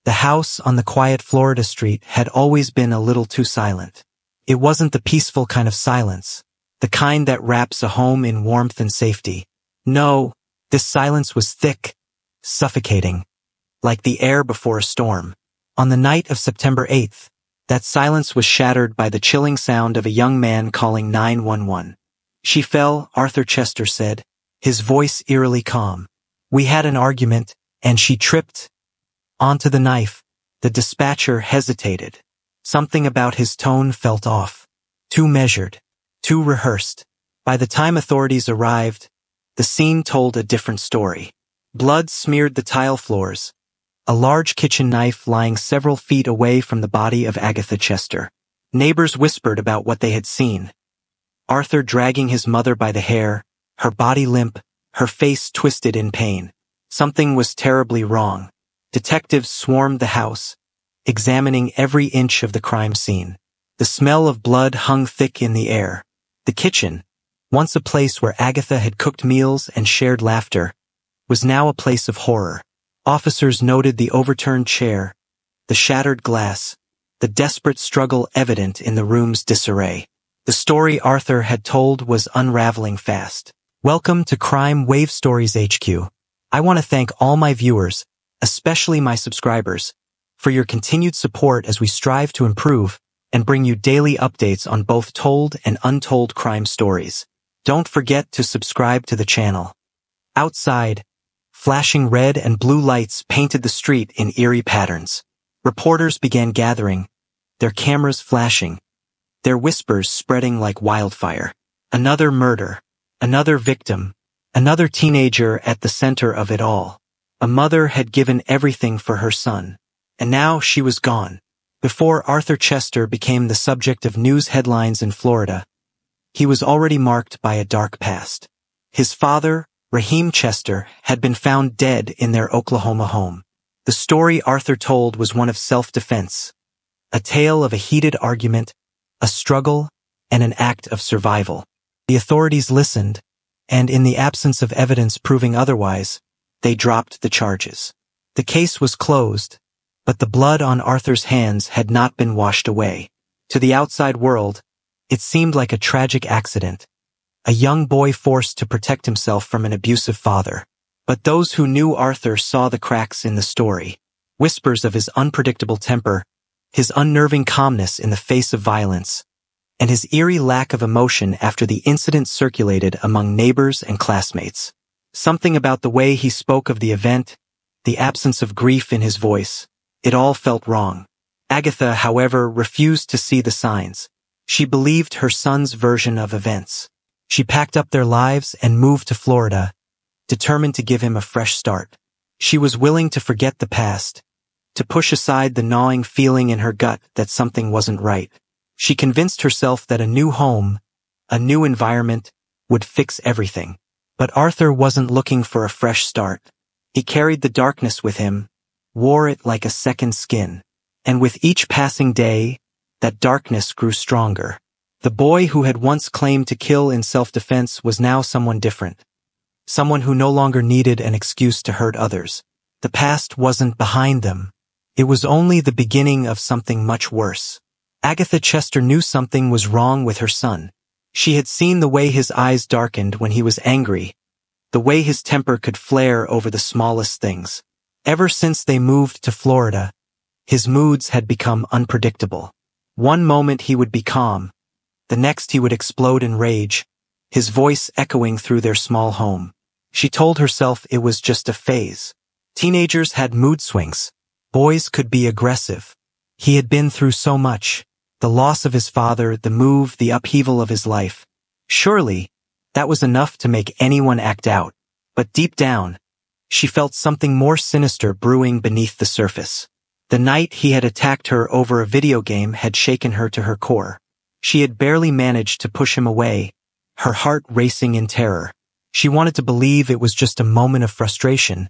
The house on the quiet Florida street had always been a little too silent. It wasn't the peaceful kind of silence, the kind that wraps a home in warmth and safety. No, this silence was thick, suffocating, like the air before a storm. On the night of September 8th, that silence was shattered by the chilling sound of a young man calling 911. "She fell," Arthur Chester said, his voice eerily calm. "We had an argument, and she tripped onto the knife." The dispatcher hesitated. Something about his tone felt off. Too measured, too rehearsed. By the time authorities arrived, the scene told a different story. Blood smeared the tile floors, a large kitchen knife lying several feet away from the body of Agatha Chester. Neighbors whispered about what they had seen. Arthur dragging his mother by the hair, her body limp, her face twisted in pain. Something was terribly wrong. Detectives swarmed the house, examining every inch of the crime scene. The smell of blood hung thick in the air. The kitchen, once a place where Agatha had cooked meals and shared laughter, was now a place of horror. Officers noted the overturned chair, the shattered glass, the desperate struggle evident in the room's disarray. The story Arthur had told was unraveling fast. Welcome to Crime Wave Stories HQ. I want to thank all my viewers, especially my subscribers, for your continued support as we strive to improve and bring you daily updates on both told and untold crime stories. Don't forget to subscribe to the channel. Outside, flashing red and blue lights painted the street in eerie patterns. Reporters began gathering, their cameras flashing, their whispers spreading like wildfire. Another murder, another victim, another teenager at the center of it all. A mother had given everything for her son, and now she was gone. Before Arthur Chester became the subject of news headlines in Florida, he was already marked by a dark past. His father, Raheem Chester, had been found dead in their Oklahoma home. The story Arthur told was one of self-defense, a tale of a heated argument, a struggle, and an act of survival. The authorities listened, and in the absence of evidence proving otherwise, they dropped the charges. The case was closed, but the blood on Arthur's hands had not been washed away. To the outside world, it seemed like a tragic accident, a young boy forced to protect himself from an abusive father. But those who knew Arthur saw the cracks in the story, whispers of his unpredictable temper, his unnerving calmness in the face of violence, and his eerie lack of emotion after the incident circulated among neighbors and classmates. Something about the way he spoke of the event, the absence of grief in his voice, it all felt wrong. Agatha, however, refused to see the signs. She believed her son's version of events. She packed up their lives and moved to Florida, determined to give him a fresh start. She was willing to forget the past, to push aside the gnawing feeling in her gut that something wasn't right. She convinced herself that a new home, a new environment, would fix everything. But Arthur wasn't looking for a fresh start. He carried the darkness with him, wore it like a second skin. And with each passing day, that darkness grew stronger. The boy who had once claimed to kill in self-defense was now someone different. Someone who no longer needed an excuse to hurt others. The past wasn't behind them. It was only the beginning of something much worse. Agatha Chester knew something was wrong with her son. She had seen the way his eyes darkened when he was angry, the way his temper could flare over the smallest things. Ever since they moved to Florida, his moods had become unpredictable. One moment he would be calm, the next he would explode in rage, his voice echoing through their small home. She told herself it was just a phase. Teenagers had mood swings. Boys could be aggressive. He had been through so much. The loss of his father, the move, the upheaval of his life. Surely, that was enough to make anyone act out. But deep down, she felt something more sinister brewing beneath the surface. The night he had attacked her over a video game had shaken her to her core. She had barely managed to push him away, her heart racing in terror. She wanted to believe it was just a moment of frustration,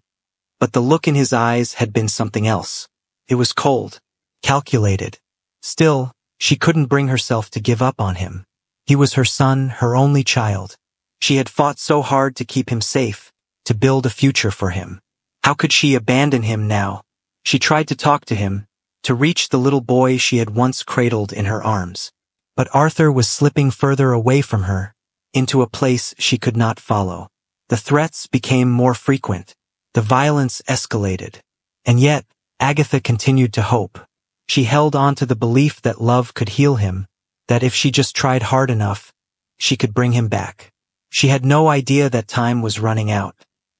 but the look in his eyes had been something else. It was cold, calculated. Still, she couldn't bring herself to give up on him. He was her son, her only child. She had fought so hard to keep him safe, to build a future for him. How could she abandon him now? She tried to talk to him, to reach the little boy she had once cradled in her arms. But Arthur was slipping further away from her, into a place she could not follow. The threats became more frequent. The violence escalated. And yet, Agatha continued to hope. She held on to the belief that love could heal him, that if she just tried hard enough, she could bring him back. She had no idea that time was running out.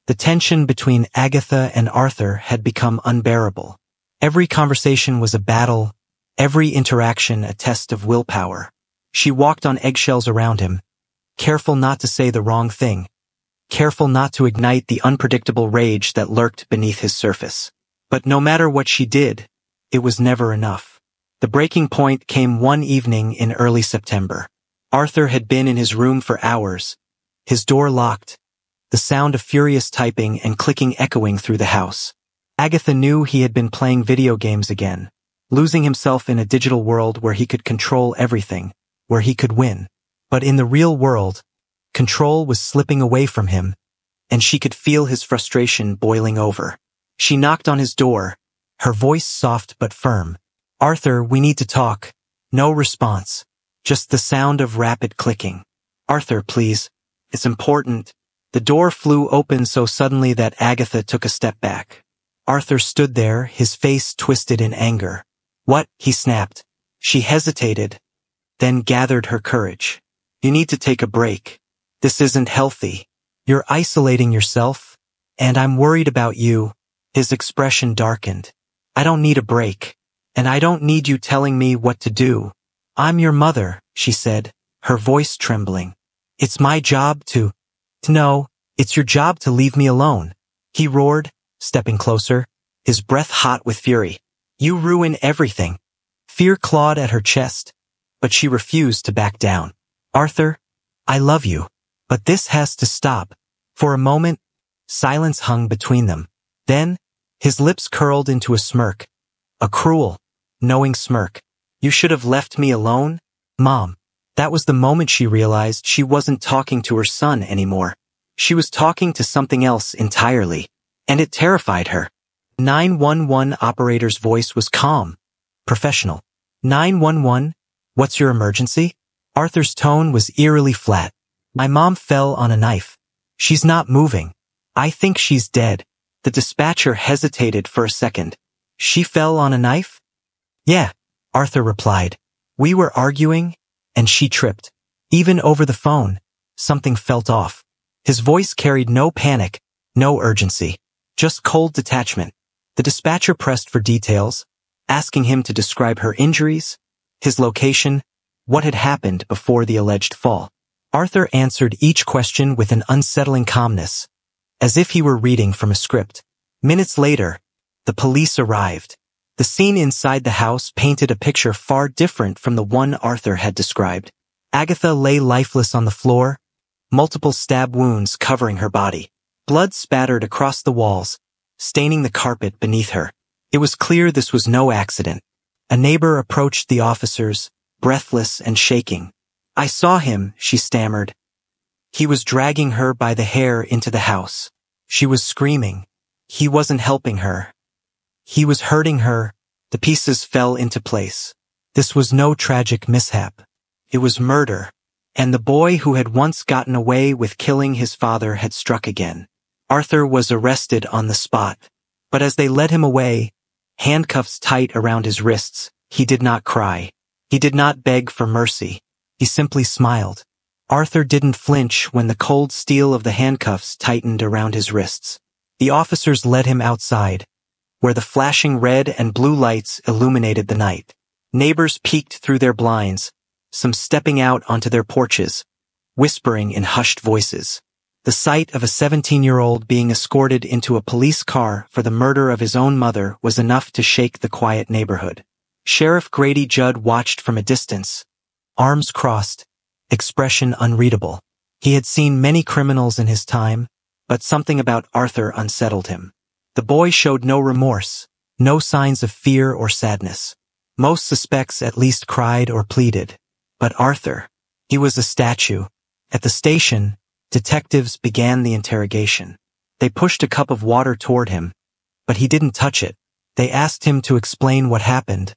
The tension between Agatha and Arthur had become unbearable. Every conversation was a battle, every interaction a test of willpower. She walked on eggshells around him, careful not to say the wrong thing, careful not to ignite the unpredictable rage that lurked beneath his surface. But no matter what she did, it was never enough. The breaking point came one evening in early September. Arthur had been in his room for hours, his door locked, the sound of furious typing and clicking echoing through the house. Agatha knew he had been playing video games again, losing himself in a digital world where he could control everything, where he could win. But in the real world, control was slipping away from him, and she could feel his frustration boiling over. She knocked on his door, her voice soft but firm. "Arthur, we need to talk." No response, just the sound of rapid clicking. "Arthur, please. It's important." The door flew open so suddenly that Agatha took a step back. Arthur stood there, his face twisted in anger. "What?" he snapped. She hesitated, then gathered her courage. "You need to take a break. This isn't healthy. You're isolating yourself, and I'm worried about you." His expression darkened. "I don't need a break, and I don't need you telling me what to do. I'm your mother," she said, her voice trembling. "It's my job to know. It's your job to leave me alone," he roared, stepping closer, his breath hot with fury. "You ruin everything." Fear clawed at her chest, but she refused to back down. "Arthur, I love you, but this has to stop." For a moment, silence hung between them. Then, his lips curled into a smirk, a cruel, knowing smirk. "You should have left me alone, Mom." That was the moment she realized she wasn't talking to her son anymore. She was talking to something else entirely, and it terrified her. 911 operator's voice was calm, professional. "911, what's your emergency?" Arthur's tone was eerily flat. "My mom fell on a knife. She's not moving. I think she's dead." The dispatcher hesitated for a second. "She fell on a knife?" "Yeah," Arthur replied. "We were arguing, and she tripped. Even over the phone, something felt off." His voice carried no panic, no urgency, just cold detachment. The dispatcher pressed for details, asking him to describe her injuries, his location, what had happened before the alleged fall. Arthur answered each question with an unsettling calmness, as if he were reading from a script. Minutes later, the police arrived. The scene inside the house painted a picture far different from the one Arthur had described. Agatha lay lifeless on the floor, multiple stab wounds covering her body. Blood spattered across the walls, staining the carpet beneath her. It was clear this was no accident. A neighbor approached the officers, breathless and shaking. "I saw him," she stammered. "He was dragging her by the hair into the house." She was screaming. He wasn't helping her. He was hurting her. The pieces fell into place. This was no tragic mishap. It was murder. And the boy who had once gotten away with killing his father had struck again. Arthur was arrested on the spot. But as they led him away, handcuffs tight around his wrists, he did not cry. He did not beg for mercy. He simply smiled. Arthur didn't flinch when the cold steel of the handcuffs tightened around his wrists. The officers led him outside, where the flashing red and blue lights illuminated the night. Neighbors peeked through their blinds, some stepping out onto their porches, whispering in hushed voices. The sight of a 17-year-old being escorted into a police car for the murder of his own mother was enough to shake the quiet neighborhood. Sheriff Grady Judd watched from a distance, arms crossed, expression unreadable. He had seen many criminals in his time, but something about Arthur unsettled him. The boy showed no remorse, no signs of fear or sadness. Most suspects at least cried or pleaded. But Arthur, he was a statue. At the station, detectives began the interrogation. They pushed a cup of water toward him, but he didn't touch it. They asked him to explain what happened,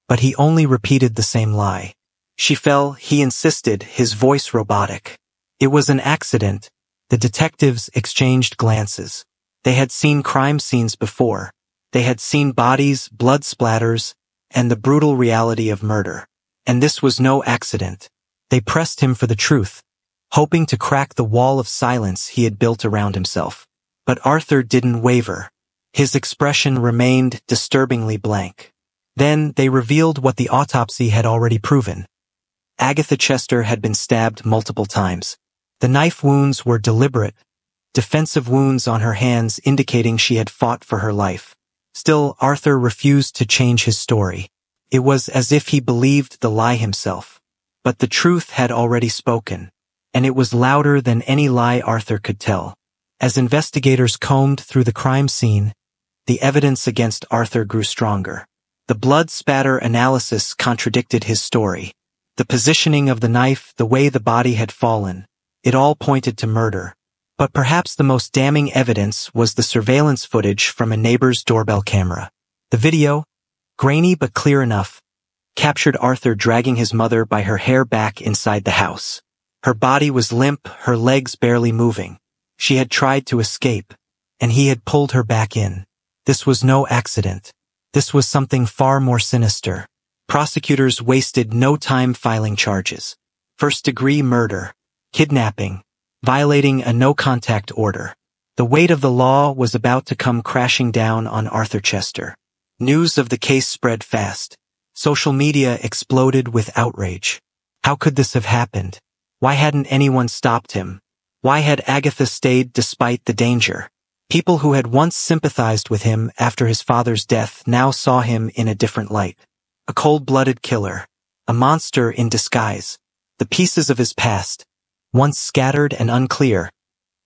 but he only repeated the same lie. She fell, he insisted, his voice robotic. It was an accident. The detectives exchanged glances. They had seen crime scenes before. They had seen bodies, blood splatters, and the brutal reality of murder. And this was no accident. They pressed him for the truth, hoping to crack the wall of silence he had built around himself. But Arthur didn't waver. His expression remained disturbingly blank. Then they revealed what the autopsy had already proven. Agatha Chester had been stabbed multiple times. The knife wounds were deliberate, defensive wounds on her hands indicating she had fought for her life. Still, Arthur refused to change his story. It was as if he believed the lie himself. But the truth had already spoken, and it was louder than any lie Arthur could tell. As investigators combed through the crime scene, the evidence against Arthur grew stronger. The blood spatter analysis contradicted his story. The positioning of the knife, the way the body had fallen, it all pointed to murder. But perhaps the most damning evidence was the surveillance footage from a neighbor's doorbell camera. The video, grainy but clear enough, captured Arthur dragging his mother by her hair back inside the house. Her body was limp, her legs barely moving. She had tried to escape, and he had pulled her back in. This was no accident. This was something far more sinister. Prosecutors wasted no time filing charges. First-degree murder, kidnapping, violating a no-contact order. The weight of the law was about to come crashing down on Arthur Chester. News of the case spread fast. Social media exploded with outrage. How could this have happened? Why hadn't anyone stopped him? Why had Agatha stayed despite the danger? People who had once sympathized with him after his father's death now saw him in a different light. A cold-blooded killer. A monster in disguise. The pieces of his past, once scattered and unclear,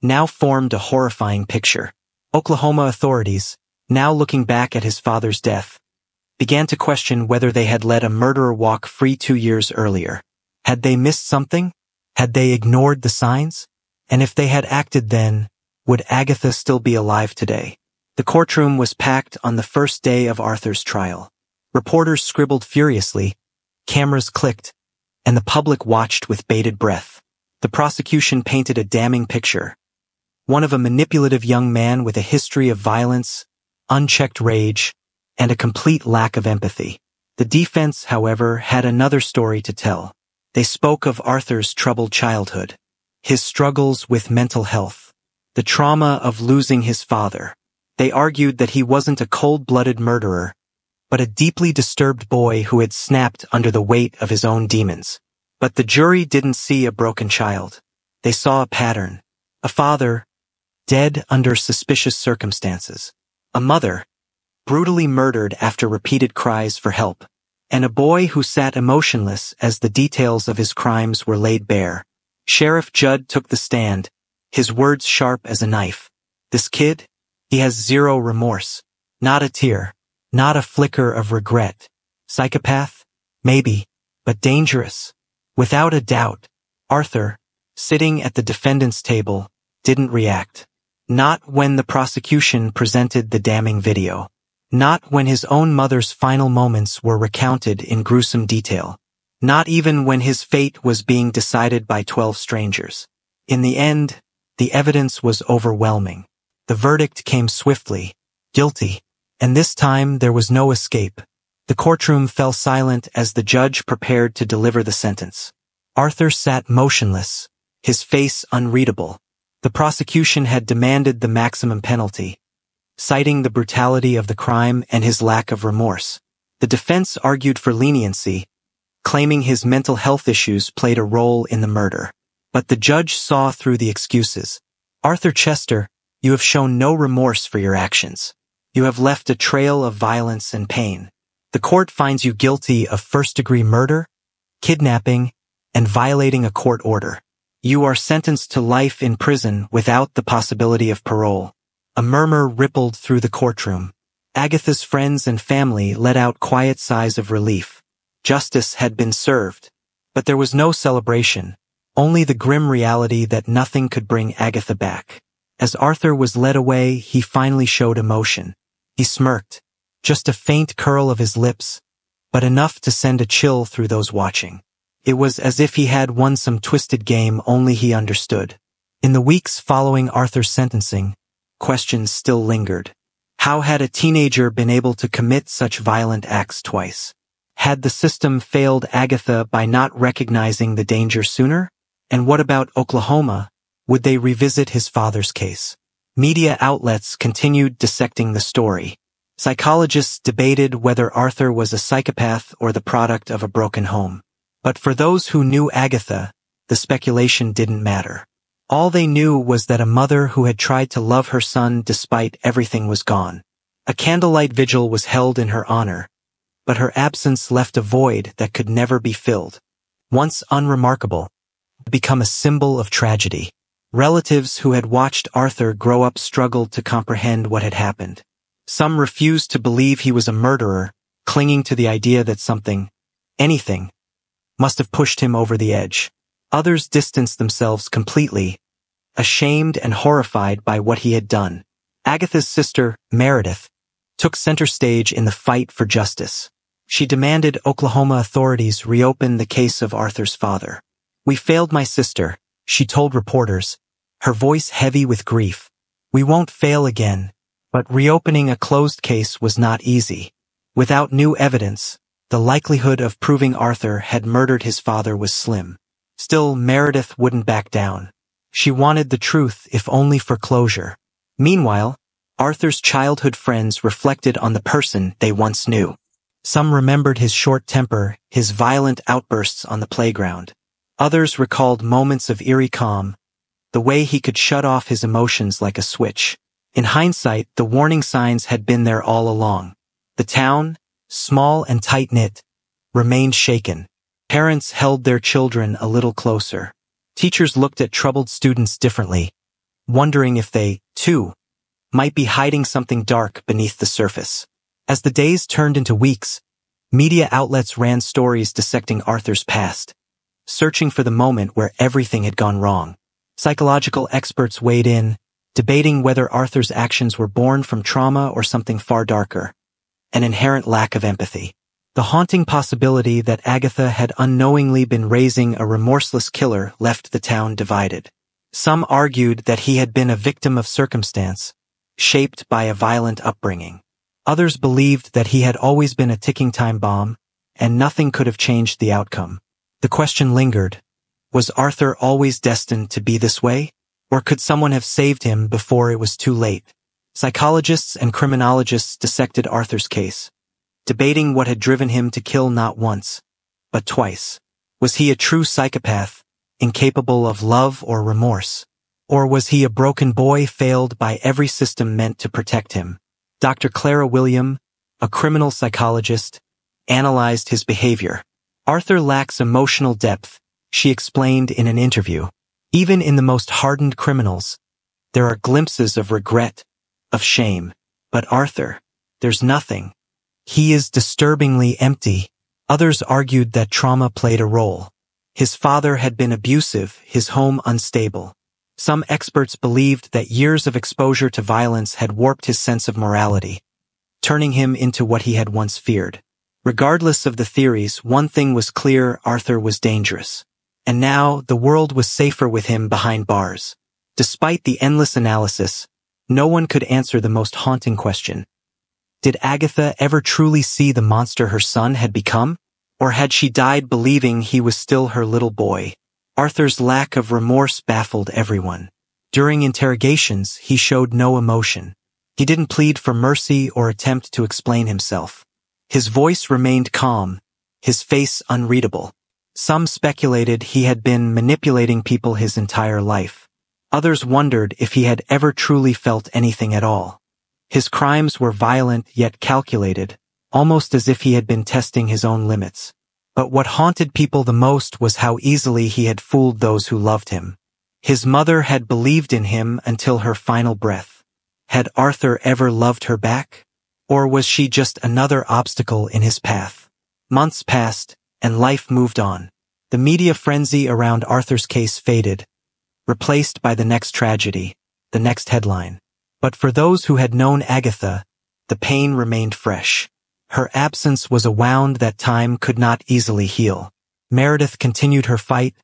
now formed a horrifying picture. Oklahoma authorities, now looking back at his father's death, began to question whether they had let a murderer walk free 2 years earlier. Had they missed something? Had they ignored the signs? And if they had acted then, would Agatha still be alive today? The courtroom was packed on the first day of Arthur's trial. Reporters scribbled furiously, cameras clicked, and the public watched with bated breath. The prosecution painted a damning picture. One of a manipulative young man with a history of violence, unchecked rage, and a complete lack of empathy. The defense, however, had another story to tell. They spoke of Arthur's troubled childhood, his struggles with mental health, the trauma of losing his father. They argued that he wasn't a cold-blooded murderer, but a deeply disturbed boy who had snapped under the weight of his own demons. But the jury didn't see a broken child. They saw a pattern. A father, dead under suspicious circumstances. A mother, brutally murdered after repeated cries for help. And a boy who sat emotionless as the details of his crimes were laid bare. Sheriff Judd took the stand, his words sharp as a knife. This kid, he has zero remorse. Not a tear. Not a flicker of regret. Psychopath? Maybe, but dangerous. Without a doubt. Arthur, sitting at the defendant's table, didn't react. Not when the prosecution presented the damning video. Not when his own mother's final moments were recounted in gruesome detail. Not even when his fate was being decided by 12 strangers. In the end, the evidence was overwhelming. The verdict came swiftly. Guilty. And this time there was no escape. The courtroom fell silent as the judge prepared to deliver the sentence. Arthur sat motionless, his face unreadable. The prosecution had demanded the maximum penalty, citing the brutality of the crime and his lack of remorse. The defense argued for leniency, claiming his mental health issues played a role in the murder. But the judge saw through the excuses. Arthur Chester, you have shown no remorse for your actions. You have left a trail of violence and pain. The court finds you guilty of first-degree murder, kidnapping, and violating a court order. You are sentenced to life in prison without the possibility of parole. A murmur rippled through the courtroom. Agatha's friends and family let out quiet sighs of relief. Justice had been served. But there was no celebration, only the grim reality that nothing could bring Agatha back. As Arthur was led away, he finally showed emotion. He smirked, just a faint curl of his lips, but enough to send a chill through those watching. It was as if he had won some twisted game only he understood. In the weeks following Arthur's sentencing, questions still lingered. How had a teenager been able to commit such violent acts twice? Had the system failed Agatha by not recognizing the danger sooner? And what about Oklahoma? Would they revisit his father's case? Media outlets continued dissecting the story. Psychologists debated whether Arthur was a psychopath or the product of a broken home. But for those who knew Agatha, the speculation didn't matter. All they knew was that a mother who had tried to love her son despite everything was gone. A candlelight vigil was held in her honor, but her absence left a void that could never be filled. Once unremarkable, become a symbol of tragedy. Relatives who had watched Arthur grow up struggled to comprehend what had happened. Some refused to believe he was a murderer, clinging to the idea that something, anything, must have pushed him over the edge. Others distanced themselves completely, ashamed and horrified by what he had done. Agatha's sister, Meredith, took center stage in the fight for justice. She demanded Oklahoma authorities reopen the case of Arthur's father. "We failed my sister," she told reporters, her voice heavy with grief. "We won't fail again." But reopening a closed case was not easy. Without new evidence, the likelihood of proving Arthur had murdered his father was slim. Still, Meredith wouldn't back down. She wanted the truth, if only for closure. Meanwhile, Arthur's childhood friends reflected on the person they once knew. Some remembered his short temper, his violent outbursts on the playground. Others recalled moments of eerie calm, the way he could shut off his emotions like a switch. In hindsight, the warning signs had been there all along. The town, small and tight-knit, remained shaken. Parents held their children a little closer. Teachers looked at troubled students differently, wondering if they, too, might be hiding something dark beneath the surface. As the days turned into weeks, media outlets ran stories dissecting Arthur's past, searching for the moment where everything had gone wrong. Psychological experts weighed in, debating whether Arthur's actions were born from trauma or something far darker, an inherent lack of empathy. The haunting possibility that Agatha had unknowingly been raising a remorseless killer left the town divided. Some argued that he had been a victim of circumstance, shaped by a violent upbringing. Others believed that he had always been a ticking time bomb, and nothing could have changed the outcome. The question lingered: was Arthur always destined to be this way? Or could someone have saved him before it was too late? Psychologists and criminologists dissected Arthur's case, debating what had driven him to kill not once, but twice. Was he a true psychopath, incapable of love or remorse? Or was he a broken boy failed by every system meant to protect him? Dr. Clara William, a criminal psychologist, analyzed his behavior. "Arthur lacks emotional depth," she explained in an interview. "Even in the most hardened criminals, there are glimpses of regret, of shame. But Arthur, there's nothing. He is disturbingly empty." Others argued that trauma played a role. His father had been abusive, his home unstable. Some experts believed that years of exposure to violence had warped his sense of morality, turning him into what he had once feared. Regardless of the theories, one thing was clear: Arthur was dangerous. And now, the world was safer with him behind bars. Despite the endless analysis, no one could answer the most haunting question. Did Agatha ever truly see the monster her son had become? Or had she died believing he was still her little boy? Arthur's lack of remorse baffled everyone. During interrogations, he showed no emotion. He didn't plead for mercy or attempt to explain himself. His voice remained calm, his face unreadable. Some speculated he had been manipulating people his entire life. Others wondered if he had ever truly felt anything at all. His crimes were violent yet calculated, almost as if he had been testing his own limits. But what haunted people the most was how easily he had fooled those who loved him. His mother had believed in him until her final breath. Had Arthur ever loved her back? Or was she just another obstacle in his path? Months passed, and life moved on. The media frenzy around Arthur's case faded, replaced by the next tragedy, the next headline. But for those who had known Agatha, the pain remained fresh. Her absence was a wound that time could not easily heal. Meredith continued her fight,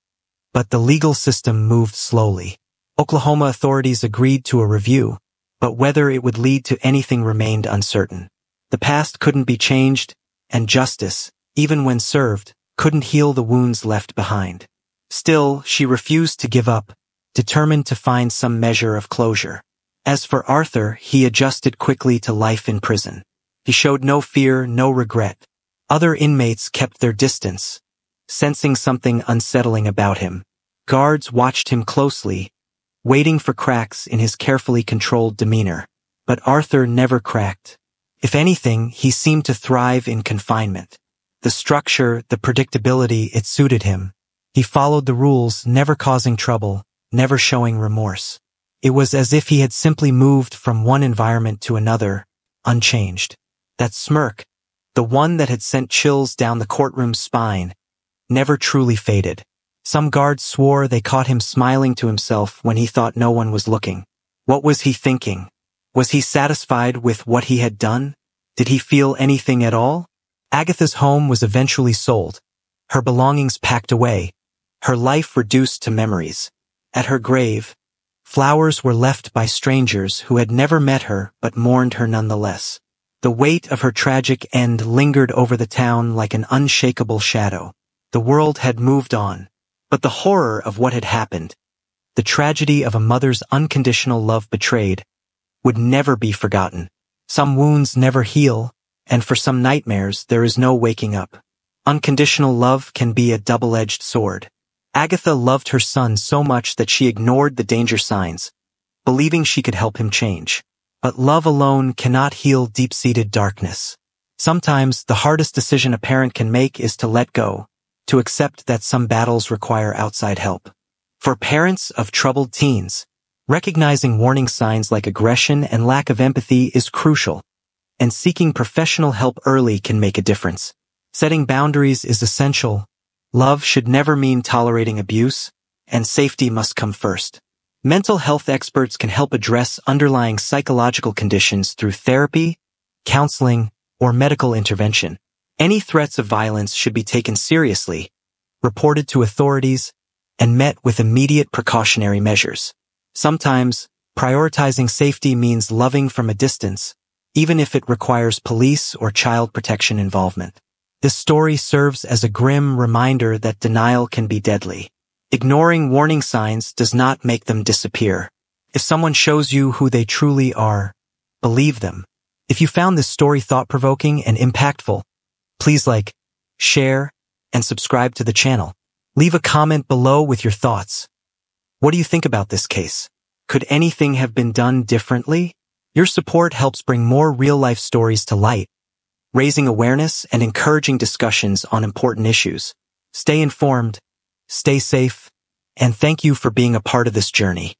but the legal system moved slowly. Oklahoma authorities agreed to a review, but whether it would lead to anything remained uncertain. The past couldn't be changed, and justice, even when served, couldn't heal the wounds left behind. Still, she refused to give up, determined to find some measure of closure. As for Arthur, he adjusted quickly to life in prison. He showed no fear, no regret. Other inmates kept their distance, sensing something unsettling about him. Guards watched him closely, waiting for cracks in his carefully controlled demeanor. But Arthur never cracked. If anything, he seemed to thrive in confinement. The structure, the predictability, it suited him. He followed the rules, never causing trouble, never showing remorse. It was as if he had simply moved from one environment to another, unchanged. That smirk, the one that had sent chills down the courtroom's spine, never truly faded. Some guards swore they caught him smiling to himself when he thought no one was looking. What was he thinking? Was he satisfied with what he had done? Did he feel anything at all? Agatha's home was eventually sold, her belongings packed away, her life reduced to memories. At her grave, flowers were left by strangers who had never met her but mourned her nonetheless. The weight of her tragic end lingered over the town like an unshakable shadow. The world had moved on, but the horror of what had happened, the tragedy of a mother's unconditional love betrayed, would never be forgotten. Some wounds never heal, and for some nightmares there is no waking up. Unconditional love can be a double-edged sword. Agatha loved her son so much that she ignored the danger signs, believing she could help him change. But love alone cannot heal deep-seated darkness. Sometimes the hardest decision a parent can make is to let go, to accept that some battles require outside help. For parents of troubled teens, recognizing warning signs like aggression and lack of empathy is crucial, and seeking professional help early can make a difference. Setting boundaries is essential. Love should never mean tolerating abuse, and safety must come first. Mental health experts can help address underlying psychological conditions through therapy, counseling, or medical intervention. Any threats of violence should be taken seriously, reported to authorities, and met with immediate precautionary measures. Sometimes, prioritizing safety means loving from a distance, even if it requires police or child protection involvement. This story serves as a grim reminder that denial can be deadly. Ignoring warning signs does not make them disappear. If someone shows you who they truly are, believe them. If you found this story thought-provoking and impactful, please like, share, and subscribe to the channel. Leave a comment below with your thoughts. What do you think about this case? Could anything have been done differently? Your support helps bring more real-life stories to light, raising awareness and encouraging discussions on important issues. Stay informed, stay safe, and thank you for being a part of this journey.